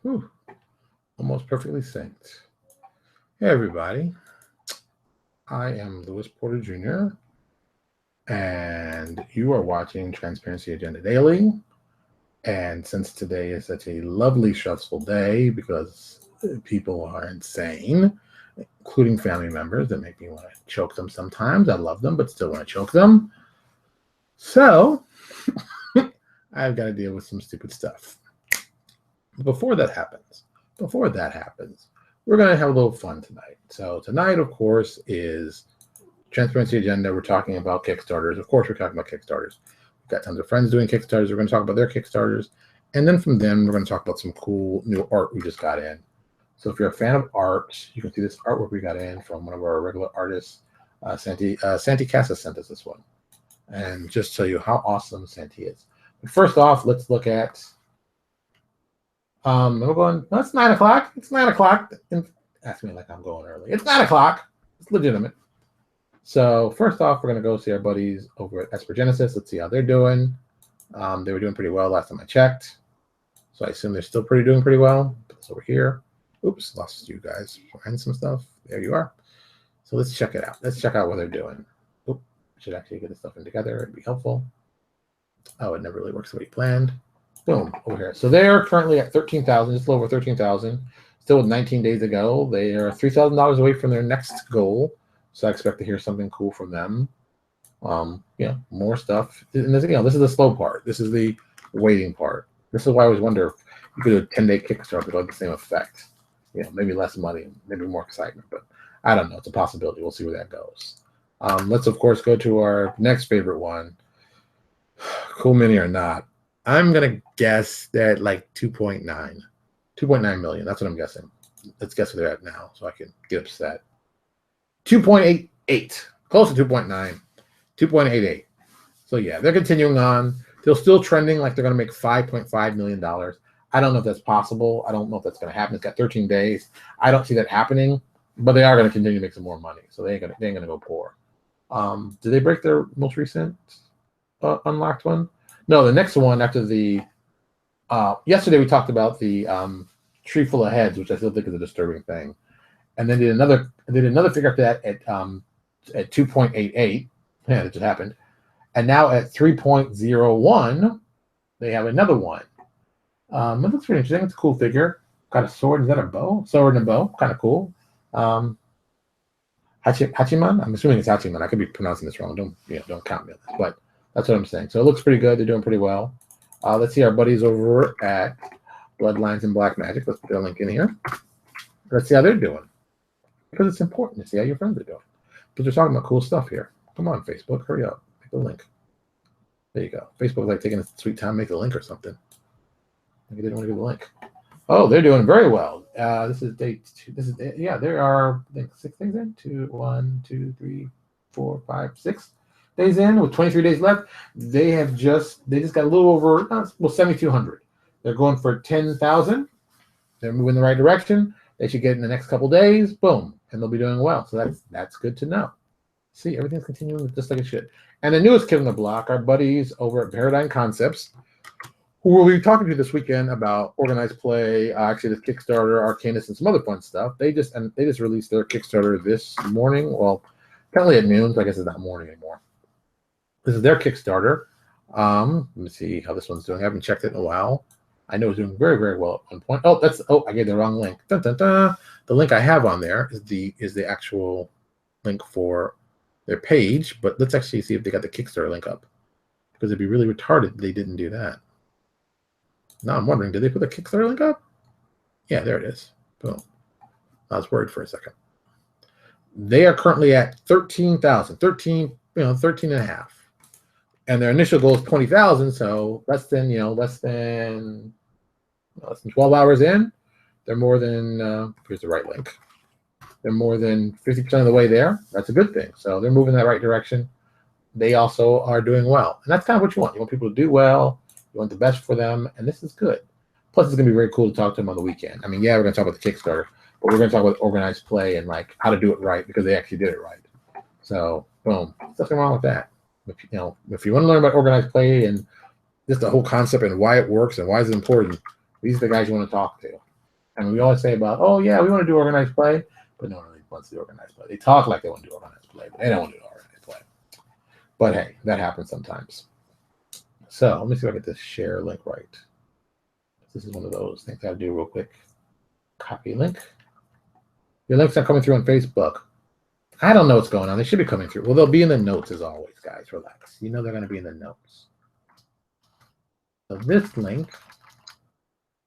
Whew, almost perfectly synced. Hey, everybody. I am Louis Porter Jr., and you are watching Transparency Agenda Daily. And since today is such a lovely, stressful day because people are insane, including family members that make me want to choke them sometimes. I love them, but still want to choke them. So I've got to deal with some stupid stuff. Before that happens, we're going to have a little fun tonight. So tonight, of course, is Transparency Agenda. We're talking about Kickstarters. Of course, we're talking about Kickstarters. We've got tons of friends doing Kickstarters. We're going to talk about their Kickstarters. And then from them, we're going to talk about some cool new art we just got in. So if you're a fan of art, you can see this artwork we got in from one of our regular artists. Santi Casa sent us this one. And just tell you how awesome Santi is. But first off, let's look at... we're going, no, it's 9 o'clock. It's 9 o'clock. Ask me like I'm going early. It's 9 o'clock. It's legitimate. So first off, we're going to go see our buddies over at Esper Genesis. Let's see how they're doing. They were doing pretty well last time I checked. So I assume they're still doing pretty well. Put this over here. Oops, lost you guys behind some stuff. There you are. So let's check it out. Let's check out what they're doing. Oop, should actually get this stuff in together. It'd be helpful. Oh, it never really works the way you planned. Boom, over here. So they're currently at 13,000, just a little over 13,000. Still with 19 days to go. They are $3,000 away from their next goal. So I expect to hear something cool from them. More stuff. And this, this is the slow part. This is the waiting part. This is why I always wonder if you could do a 10-day Kickstarter without the same effect. Maybe less money, maybe more excitement, but I don't know. It's a possibility. We'll see where that goes. Let's, of course, go to our next favorite one. Cool Mini or not. I'm going to guess that like 2.9 million. That's what I'm guessing. Let's guess where they're at now so I can get upset. 2.88, close to 2.9, 2.88. So yeah, they're continuing on. They're still trending like they're going to make $5.5 million. I don't know if that's possible. I don't know if that's going to happen. It's got 13 days. I don't see that happening, but they are going to continue to make some more money. So they ain't going to go poor. Did they break their most recent unlocked one? No, the next one after the yesterday we talked about the tree full of heads, which I still think is a disturbing thing. And then did another figure after that at 2.88. Yeah, that just happened. And now at 3.01, they have another one. That looks pretty interesting. It's a cool figure. Got a sword. Is that a bow? Sword and a bow. Kind of cool. Hachiman? I'm assuming it's Hachiman. I could be pronouncing this wrong. Don't count me on this. But that's what I'm saying. So it looks pretty good. They're doing pretty well. Let's see our buddies over at Bloodlines and Black Magic. Let's put their link in here. Let's see how they're doing. Because it's important to see how your friends are doing. Because they're talking about cool stuff here. Come on, Facebook. Hurry up. Make the link. There you go. Facebook is like taking a sweet time to make the link or something. Maybe they didn't want to give the link. Oh, they're doing very well. This is day 2. There are, I think, 6 days in. 1, 2, 3, 4, 5, 6 days in with 23 days left. They just got a little over 7,200. They're going for 10,000. They're moving in the right direction. They should get in the next couple days. Boom, and they'll be doing well. So that's good to know. See, everything's continuing just like it should. And the newest kid on the block, our buddies over at Paradigm Concepts, who we'll be talking to this weekend about organized play, actually this Kickstarter, Arcanist, and some other fun stuff. They just released their Kickstarter this morning. Well, apparently at noon, so I guess it's not morning anymore. This is their Kickstarter. Let me see how this one's doing. I haven't checked it in a while. I know it's doing very, very well at one point. I gave the wrong link. Dun, dun, dun. The link I have on there is the actual link for their page, but let's actually see if they got the Kickstarter link up, because it'd be really retarded if they didn't do that. Now I'm wondering, did they put the Kickstarter link up? Yeah, there it is. Boom. I was worried for a second. They are currently at 13,000, 13 and a half. And their initial goal is 20,000, so less than 12 hours in, they're more than, here's the right link. They're more than 50% of the way there. That's a good thing. So they're moving in the right direction. They also are doing well. And that's kind of what you want. You want people to do well. You want the best for them. And this is good. Plus, it's going to be very cool to talk to them on the weekend. I mean, yeah, we're going to talk about the Kickstarter, but we're going to talk about organized play and like how to do it right, because they actually did it right. So, boom. There's nothing wrong with that. If you want to learn about organized play and just the whole concept and why it works and why it's important, these are the guys you want to talk to. I mean, we always say about, oh yeah, we want to do organized play, but no one really wants to do organized play. They talk like they want to do organized play, but they don't want to do organized play. But hey, that happens sometimes. So let me see if I get this share link right. This is one of those things I have to do real quick. Copy link. Your links are coming through on Facebook. I don't know what's going on. They should be coming through. Well, they'll be in the notes as always, guys. Relax. You know they're going to be in the notes. So this link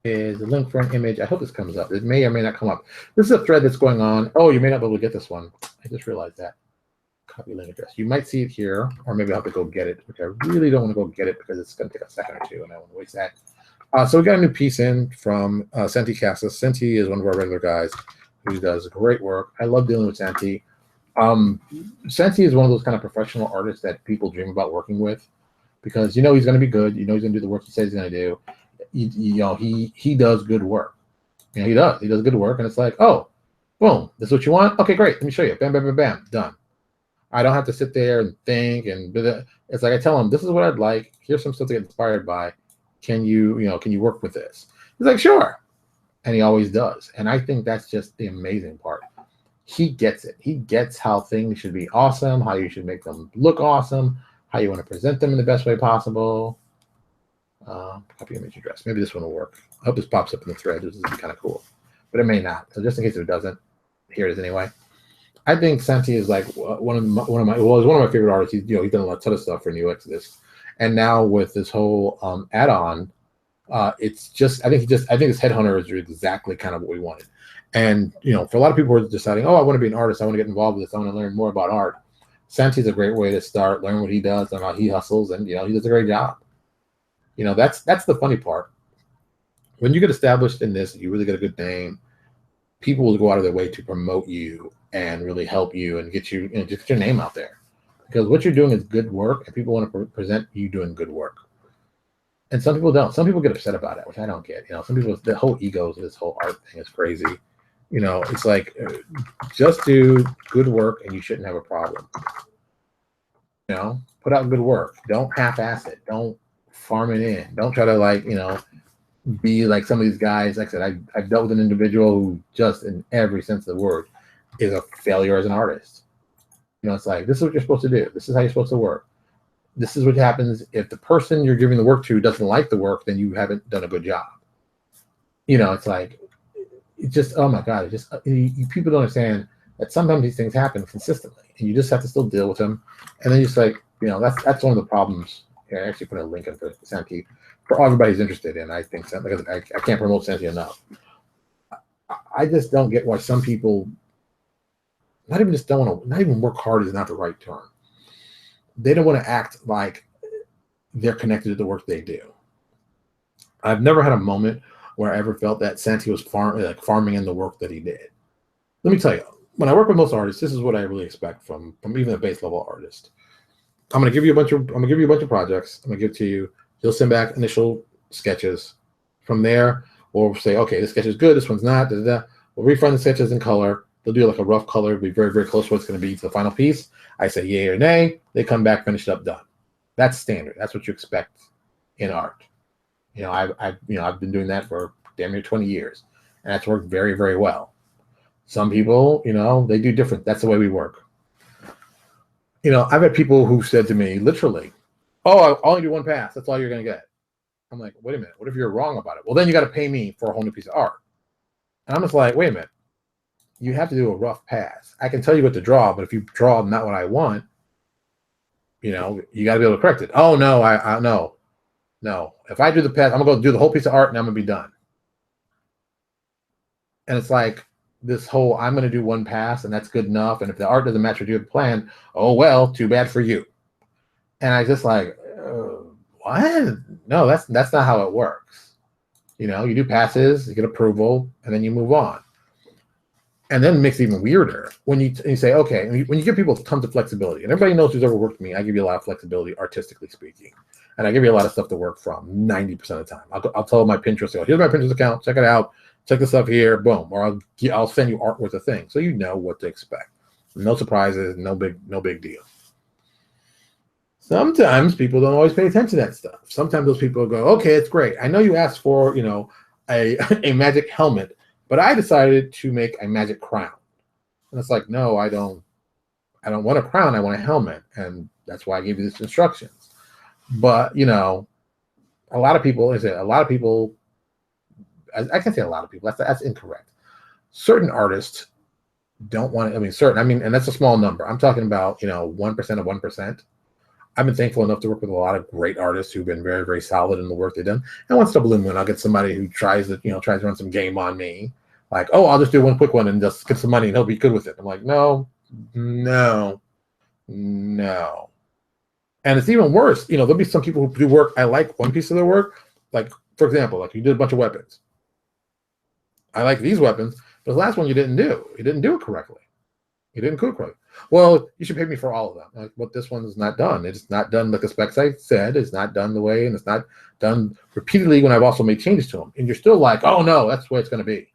is a link for an image. I hope this comes up. It may or may not come up. This is a thread that's going on. Oh, you may not be able to get this one. I just realized that. Copy link address. You might see it here, or maybe I'll have to go get it, which I really don't want to go get it because it's going to take a second or two, and I don't want to waste that. So we got a new piece in from Senti Casas. Senti is one of our regular guys who does great work. I love dealing with Senti. Senti is one of those kind of professional artists that people dream about working with because you know he's going to be good. You know he's going to do the work he says he's going to do. You know he does good work. You know he does. He does good work, and it's like, oh, boom, this is what you want. Okay, great. Let me show you. Bam, bam, bam, bam. Done. I don't have to sit there and think and it's like I tell him this is what I'd like. Here's some stuff to get inspired by. Can you work with this? He's like, sure. And he always does. And I think that's just the amazing part. He gets it. He gets how things should be awesome, how you should make them look awesome, how you want to present them in the best way possible. Copy image address. Maybe this one will work. I hope this pops up in the thread. This is kind of cool. But it may not. So just in case it doesn't, here it is anyway. I think Senti is like one of my favorite artists. He's done a ton of stuff for New Exodus. And now with this whole add-on, it's just I think this Headhunter is exactly kind of what we wanted. And for a lot of people who are deciding, oh, I want to be an artist, I want to get involved with this, I want to learn more about art. Senti is a great way to start, learn what he does, learn how he hustles, and he does a great job. That's the funny part. When you get established in this, you really get a good name. People will go out of their way to promote you and really help you and get you, just get your name out there. Because what you're doing is good work, and people want to present you doing good work. And some people don't. Some people get upset about it, which I don't get. Some people, the whole egos of this whole art thing is crazy. It's like, just do good work, and you shouldn't have a problem. Put out good work. Don't half-ass it. Don't farm it in. Don't try to be like some of these guys. Like I said, I've dealt with an individual who just, in every sense of the word, is a failure as an artist. It's like, this is what you're supposed to do. This is how you're supposed to work. This is what happens if the person you're giving the work to doesn't like the work, then you haven't done a good job. It's like, it's just, oh my God, people don't understand that sometimes these things happen consistently, and you just have to still deal with them. And then just like, that's one of the problems. Here, I actually put a link in for Senti for everybody who's interested in. I think I can't promote Senti enough. I just don't get why some people not even work hard is not the right term. They don't want to act like they're connected to the work they do. I've never had a moment where I ever felt that Senti was farming in the work that he did. Let me tell you, when I work with most artists, this is what I really expect from even a base level artist. I'm gonna give you a bunch of projects. I'm gonna give it to you. You'll send back initial sketches. From there, we'll say, okay, this sketch is good, this one's not. We'll refund the sketches in color. They'll do like a rough color, be very, very close to what's going to be to the final piece. I say yay or nay. They come back, finish it up, done. That's standard. That's what you expect in art. I've been doing that for damn near 20 years, and that's worked very, very well. Some people, they do different. That's the way we work. I've had people who said to me, literally, "Oh, I'll only do one pass. That's all you're going to get." I'm like, wait a minute. What if you're wrong about it? Well, then you got to pay me for a whole new piece of art. And I'm just like, wait a minute. You have to do a rough pass. I can tell you what to draw, but if you draw not what I want, you got to be able to correct it. Oh no, I no. If I do the pass, I'm gonna go do the whole piece of art and I'm gonna be done. And it's like this whole, I'm gonna do one pass and that's good enough. And if the art doesn't match what you had planned, oh well, too bad for you. And I just like, what? No, that's not how it works. You do passes, you get approval, and then you move on. And then it makes it even weirder when you say, okay, when you give people tons of flexibility, and everybody knows who's ever worked with me, I give you a lot of flexibility, artistically speaking. And I give you a lot of stuff to work from 90% of the time. I'll tell my Pinterest, here's my Pinterest account, check it out, check this stuff here, boom. Or I'll send you art with a thing, so you know what to expect. No surprises, no big deal. Sometimes people don't always pay attention to that stuff. Sometimes those people go, okay, it's great. I know you asked for, a magic helmet, But I decided to make a magic crown. And it's like, no, I don't want a crown. I want a helmet. And that's why I gave you these instructions. But, you know, a lot of people, I can say a lot of people, that's incorrect. Certain artists don't want to, and that's a small number. I'm talking about, you know, 1% of 1%. I've been thankful enough to work with a lot of great artists who've been very, very solid in the work they've done. And once in a blue moon, I'll get somebody who tries to run some game on me. Like, oh, I'll just do one quick one and just get some money and he'll be good with it. I'm like, no. And it's even worse. You know, there'll be some people who do work. I like one piece of their work. Like, for example, like you did a bunch of weapons. I like these weapons, but the last one you didn't do. You didn't do it correctly. You didn't cook correctly. Well, you should pay me for all of them. Like, but this one is not done. It's not done like the specs I said. It's not done the way, and it's not done repeatedly when I've also made changes to them. And you're still like, oh no, that's the way it's going to be.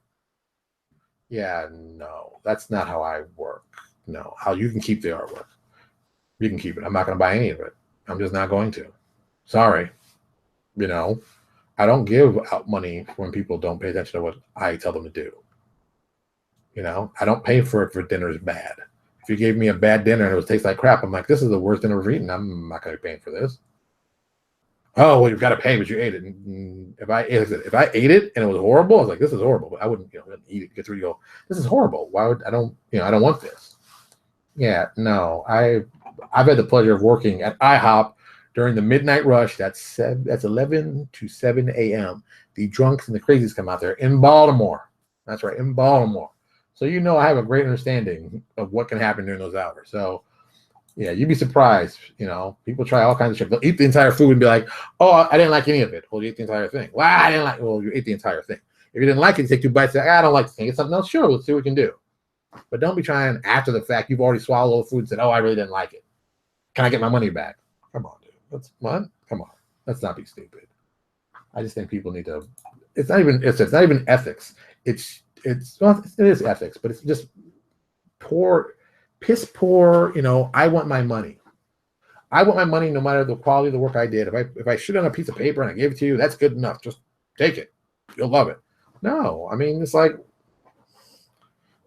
Yeah, no, that's not how I work. No, how you can keep the artwork. You can keep it. I'm not going to buy any of it. I'm just not going to. Sorry. You know, I don't give out money when people don't pay attention to what I tell them to do. You know, I don't pay for it for dinner's bad. If you gave me a bad dinner and it tastes like crap, I'm like, this is the worst dinner I've eaten. I'm not going to be paying for this. Oh, well, you've got to pay, but you ate it. And if I ate it and it was horrible, I was like, this is horrible. But I wouldn't, eat it. Get through. You go, this is horrible. Why would I don't want this? Yeah, no. I've had the pleasure of working at IHOP during the midnight rush. That's 11 to 7 a.m. The drunks and the crazies come out there in Baltimore. That's right, in Baltimore. So I have a great understanding of what can happen during those hours. So yeah, you'd be surprised. People try all kinds of shit. They'll eat the entire food and be like, "Oh, I didn't like any of it." Well, you ate the entire thing. Well, I didn't like. Well, you ate the entire thing. If you didn't like it, you take 2 bites. I don't like the thing. It's something else. Sure, let's see what we can do. But don't be trying after the fact. You've already swallowed all the food and said, "Oh, I really didn't like it. Can I get my money back?" Come on, dude. That's what? Come on. Let's not be stupid. I just think people need to. It's not even ethics. It is ethics, but it's just piss poor. I want my money. I want my money no matter the quality of the work I did. If I shoot on a piece of paper and I gave it to you, that's good enough. Just take it. You'll love it. No, it's like,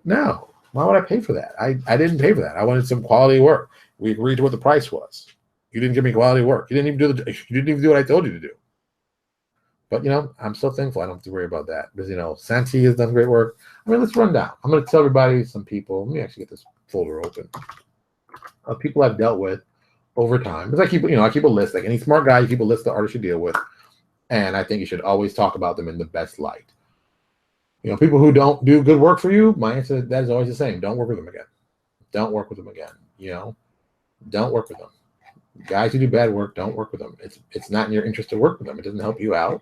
no. Why would I pay for that? I didn't pay for that. I wanted some quality work. We agreed to what the price was. You didn't give me quality work. You didn't even do what I told you to do. But I'm so thankful I don't have to worry about that because Santi has done great work. Let's run down. I'm going to tell everybody some people. Let me actually get this folder open. People I've dealt with over time, because I keep a list. Like any smart guy, you keep a list of artists you deal with, and I think you should always talk about them in the best light. People who don't do good work for you, my answer to that is always the same: don't work with them again. Don't work with them again. Don't work with them. Guys who do bad work, don't work with them. It's not in your interest to work with them. It doesn't help you out,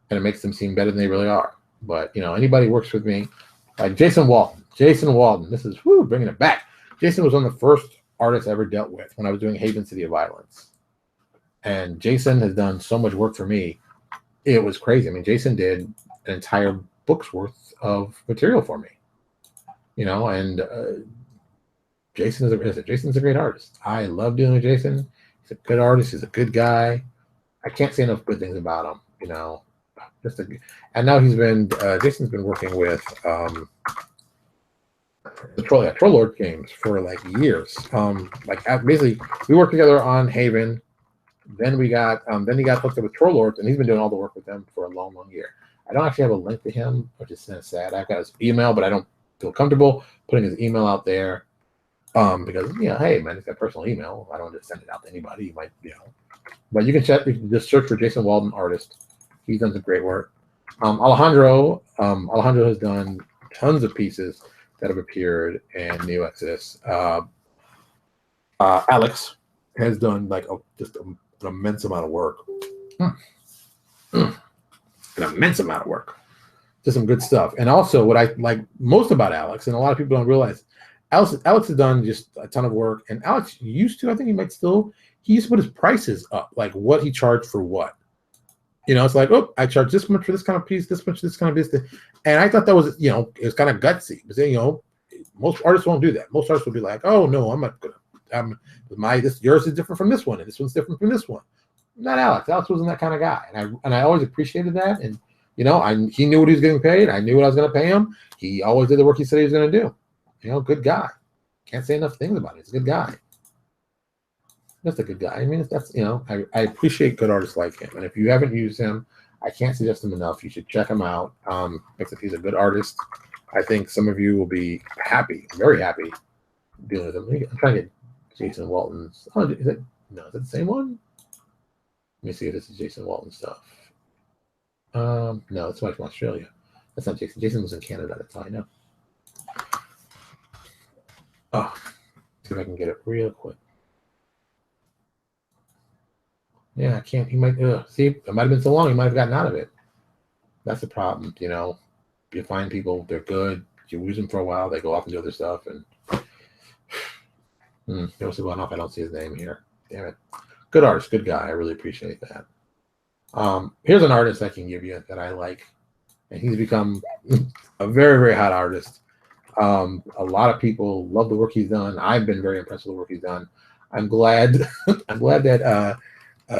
and it makes them seem better than they really are. But anybody who works with me, like Jason Walton. This is bringing it back. Jason was one of the first artists I ever dealt with when I was doing Haven City of Violence. And Jason has done so much work for me. It was crazy. Jason did an entire book's worth of material for me. Jason's a great artist. I love dealing with Jason. He's a good artist. He's a good guy. I can't say enough good things about him. And now Jason's been working with the Troll Lord games for like years. Basically, we worked together on Haven. Then he got hooked up with Troll Lords, and he's been doing all the work with them for a long, long year. I don't actually have a link to him, which is kind of sad. I've got his email, but I don't feel comfortable putting his email out there because hey man, it's got personal email. I don't just send it out to anybody. You might but you can just search for Jason Walton artist. He's done some great work. Alejandro has done tons of pieces that have appeared in Neo Exodus. Alex has done just an immense amount of work. An immense amount of work. Just some good stuff. And also what I like most about Alex, and a lot of people don't realize, Alex has done just a ton of work. And Alex used to, I think he used to put his prices up, like what he charged for what. It's like, oh, I charge this much for this kind of piece, this much for this kind of piece. And I thought that was, it was kind of gutsy. But most artists won't do that. Most artists will be like, oh no, I'm not gonna. Yours is different from this one, and this one's different from this one. Not Alex. Alex wasn't that kind of guy, and I always appreciated that. And You know, he knew what he was getting paid. I knew what I was going to pay him. He always did the work he said he was going to do. You know, good guy. Can't say enough things about it. He's a good guy. That's a good guy. I mean, that's, you know, I appreciate good artists like him. And if you haven't used him, I can't suggest him enough. You should check him out. Because he's a good artist. I think some of you will be happy, very happy dealing with him. I'm trying to get Jason Walton's. Oh, is it the same one? Let me see if this is Jason Walton stuff. No, it's from Australia. That's not Jason. Jason was in Canada. That's all I know. Oh, see if I can get it real quick. Yeah, I can't. He might. See, it might have been so long. He might have gotten out of it. That's the problem. You know, you find people, they're good. You use them for a while. They go off and do other stuff. And there was one off. I don't see his name here. Damn it. Good artist, good guy. I really appreciate that. Here's an artist I can give you that I like, and he's become a very, very hot artist. A lot of people love the work he's done. I've been very impressed with the work he's done. I'm glad. I'm glad that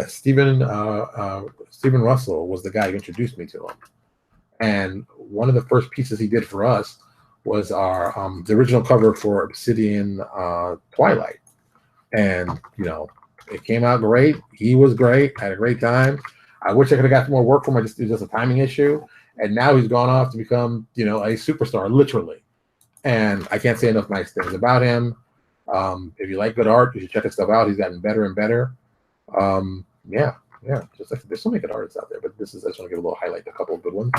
Stephen Russell was the guy who introduced me to him. And one of the first pieces he did for us was our the original cover for Obsidian Twilight, and you know, it came out great. He was great. Had a great time. I wish I could have got more work from him. It was just a timing issue. And now he's gone off to become, you know, a superstar, literally. And I can't say enough nice things about him. If you like good art, you should check his stuff out. He's gotten better and better. Yeah. Just like, there's so many good artists out there, but I just want to give a little highlight, a couple of good ones.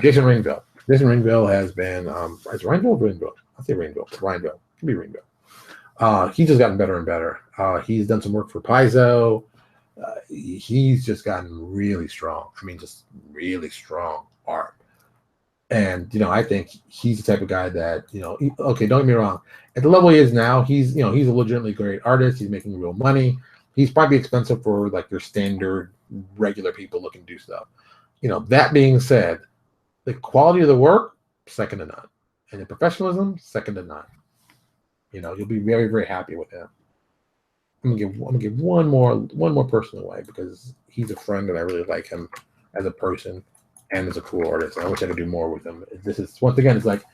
Jason Ringville. Jason Ringville has been, is Ringville or Ringville? I'll say Ringville. Ringville. It could be Ringville. He's just gotten better and better. He's done some work for Paizo. He's just gotten really strong. I mean, just really strong art. And, you know, I think he's the type of guy that, you know, okay, don't get me wrong. At the level he is now, he's a legitimately great artist. He's making real money. He's probably expensive for like your standard regular people looking to do stuff. You know, that being said, the quality of the work, second to none. And the professionalism, second to none. You know, you'll be very, very happy with him. I'm gonna give one more person away because he's a friend and I really like him as a person and as a cool artist. I wish I could do more with him. This is, once again, it's like,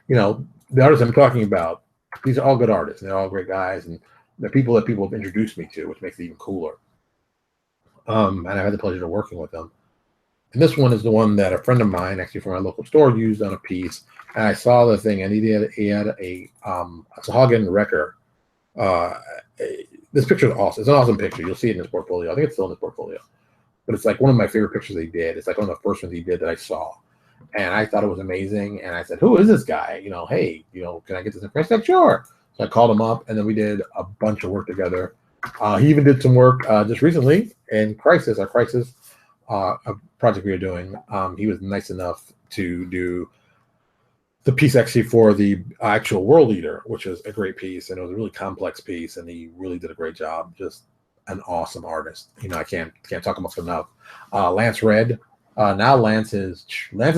you know, the artists I'm talking about, these are all good artists. They're all great guys, and they're people that people have introduced me to, which makes it even cooler. And I've had the pleasure of working with them. And this one is the one that a friend of mine, actually from our local store, used on a piece. And I saw the thing, and he had a Sahagin Wrecker. This picture is awesome. It's an awesome picture. You'll see it in his portfolio. I think it's still in his portfolio. But it's like one of my favorite pictures he did. It's like one of the first ones he did that I saw. And I thought it was amazing. And I said, who is this guy? You know, hey, you know, can I get this information? Like, sure. So I called him up, and then we did a bunch of work together. He even did some work just recently in Crisis, a project we were doing. He was nice enough to do the piece actually for the actual World Eater, which is a great piece, and it was a really complex piece, and he really did a great job. Just an awesome artist. You know, I can't talk about him enough. Lance Red. Now Lance is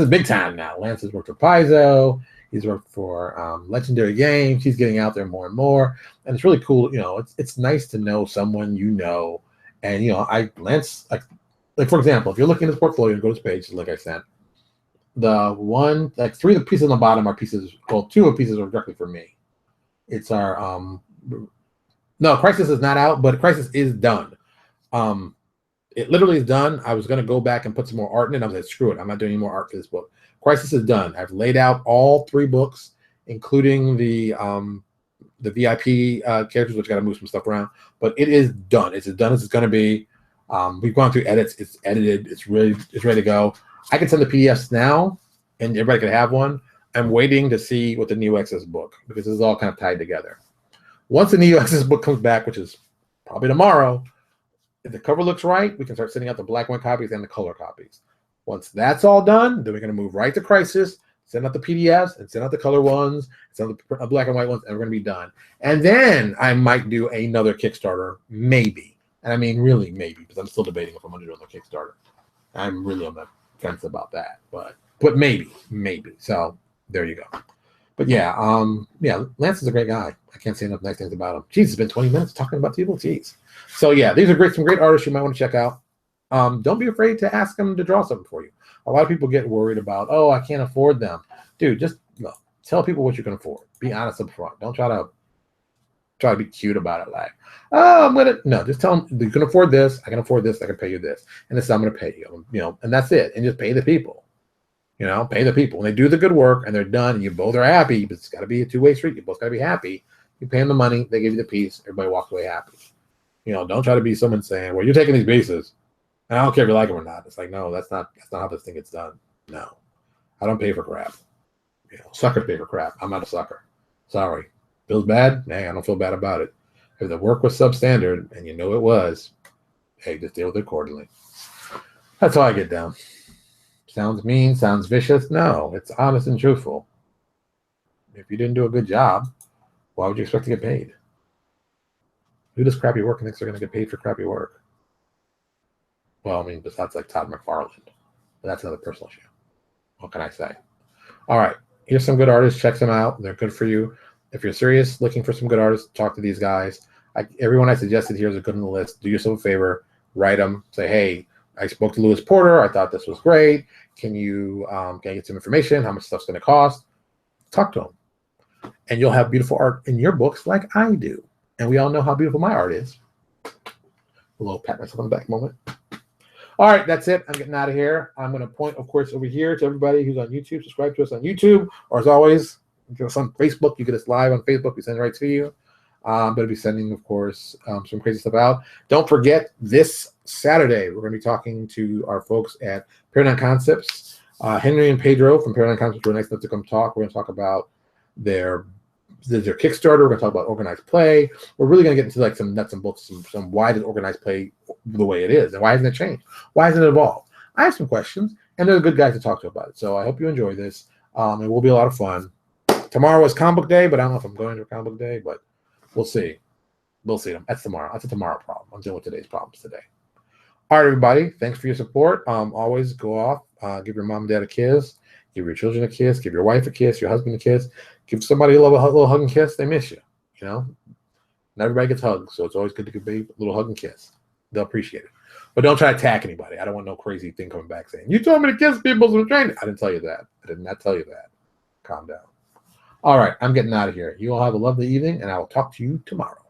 big time now. Lance has worked for Paizo. He's worked for Legendary Games. He's getting out there more and more, and it's really cool. You know, it's nice to know someone you know, and you know, Lance, like for example, if you're looking at his portfolio, go to his page, like I said. The one, like 3 of the pieces on the bottom are pieces, well, 2 of the pieces are directly for me. It's our, no, Crisis is not out, but Crisis is done. It literally is done. I was going to go back and put some more art in it. I was like, screw it. I'm not doing any more art for this book. Crisis is done. I've laid out all 3 books, including the VIP characters, which got to move some stuff around. But it is done. It's as done as it's going to be. We've gone through edits. It's edited. It's ready to go. I can send the PDFs now, and everybody can have one. I'm waiting to see what the Neo Access book, because this is all kind of tied together. Once the Neo Access book comes back, which is probably tomorrow, if the cover looks right, we can start sending out the black and white copies and the color copies. Once that's all done, then we're going to move right to Crisis, send out the PDFs, and send out the color ones, send out the black and white ones, and we're going to be done. And then I might do another Kickstarter, maybe. And I mean, really, maybe, because I'm still debating if I'm going to do another Kickstarter. I'm really on the fence about that, but maybe. So there you go. But yeah, Lance is a great guy. I can't say enough nice things about him. Jeez, it's been 20 minutes talking about people. Jeez. So yeah, these are some great artists you might want to check out. Don't be afraid to ask them to draw something for you. A lot of people get worried about, oh, I can't afford them. Dude, just no. Tell people what you can afford. Be honest up front. Don't try to be cute about it. Like, oh, I'm gonna no. Just tell them you can afford this. I can afford this. I can pay you this, and this is I'm gonna pay you. You know, and that's it. And just pay the people. You know, pay the people. When they do the good work and they're done, and you both are happy. But it's got to be a two-way street. You both got to be happy. You pay them the money. They give you the piece. Everybody walks away happy. You know, don't try to be someone saying, "Well, you're taking these pieces, and I don't care if you like them or not." It's like, no, that's not how this thing gets done. No, I don't pay for crap. You know, suckers pay for crap. I'm not a sucker. Sorry. Feels bad? Hey, I don't feel bad about it. If the work was substandard and you know it was, hey, just deal with it accordingly. That's how I get down. Sounds mean, sounds vicious. No, it's honest and truthful. If you didn't do a good job, why would you expect to get paid? Who does crappy work and thinks they're going to get paid for crappy work? Well, I mean, besides like Todd McFarlane. But that's another personal issue. What can I say? All right. Here's some good artists. Check them out. They're good for you. If you're serious, looking for some good artists, talk to these guys. Everyone I suggested here is a good on the list. Do yourself a favor. Write them. Say, hey, I spoke to Lewis Porter. I thought this was great. Can I get some information? How much stuff's going to cost? Talk to them. And you'll have beautiful art in your books like I do. And we all know how beautiful my art is. A little pat myself on the back moment. All right, that's it. I'm getting out of here. I'm going to point, of course, over here to everybody who's on YouTube. Subscribe to us on YouTube. Or as always, if you're on Facebook, you get us live on Facebook. We send it right to you. But I'll be sending, of course, some crazy stuff out. Don't forget, this Saturday, we're going to be talking to our folks at Paradigm Concepts. Henry and Pedro from Paradigm Concepts were nice enough to come talk. We're going to talk about their Kickstarter. We're going to talk about organized play. We're really going to get into like some nuts and bolts, some why does organized play the way it is, and why hasn't it changed? Why hasn't it evolved? I have some questions, and they're good guys to talk to about it. So I hope you enjoy this. It will be a lot of fun. Tomorrow is comic book day, but I don't know if I'm going to a comic book day, but we'll see. We'll see. That's tomorrow. That's a tomorrow problem. I'm dealing with today's problems today. All right, everybody. Thanks for your support. Always go off. Give your mom and dad a kiss. Give your children a kiss. Give your wife a kiss. Your husband a kiss. Give somebody a little hug and kiss. They miss you. You know, not everybody gets hugs, so it's always good to give a little hug and kiss. They'll appreciate it. But don't try to attack anybody. I don't want no crazy thing coming back saying, you told me to kiss people from training. I didn't tell you that. I did not tell you that. Calm down. All right, I'm getting out of here. You all have a lovely evening, and I will talk to you tomorrow.